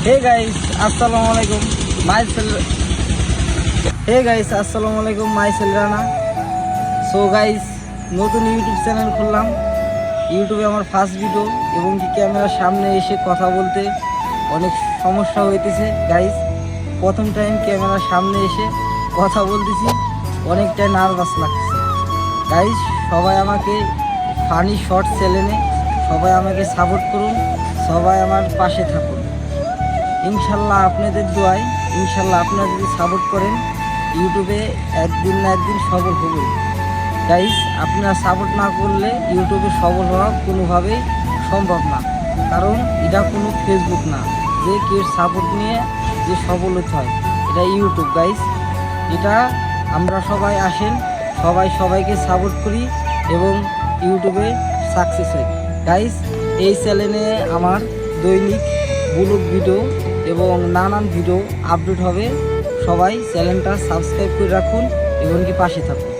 Hey guys আসসালামু আলাইকুম micellar Rana. So guys, নতুন ইউটিউব চ্যানেল খুললাম। ইউটিউবে আমার ফার্স্ট ভিডিও এবং কি ক্যামেরার সামনে এসে কথা বলতে অনেক সমস্যা হইতেছে গাইস। প্রথম টাইম ক্যামেরার সামনে এসে কথা বলতেছি, অনেকটাই নার্ভাস লাগতেছে গাইস। সবাই আমাকে ফানি শর্ট চ্যানেলে সবাই আমাকে সাপোর্ট করুন, সবাই আমার পাশে থাকুন। ইনশাল্লাহ আপনাদের দোয়ায়, ইনশাল্লাহ আপনারা যদি সাপোর্ট করেন ইউটিউবে একদিন না একদিন সফল হবে গাইস। আপনারা সাপোর্ট না করলে ইউটিউবে সফল হওয়া কোনোভাবেই সম্ভব না, কারণ এটা কোনো ফেসবুক না যে কেউ সাপোর্ট নিয়ে যে সফল হতে হয়। এটা ইউটিউব গাইস। এটা আমরা সবাই আসেন, সবাই সবাইকে সাপোর্ট করি এবং ইউটিউবে সাকসেস হই গাইস। এই চ্যানেলে আমার দৈনিক ব্লগ ভিডিও এবং নানান ভিডিও আপলোড হবে। সবাই চ্যানেলটা সাবস্ক্রাইব করে রাখুন এবং কি পাশে থাকুন।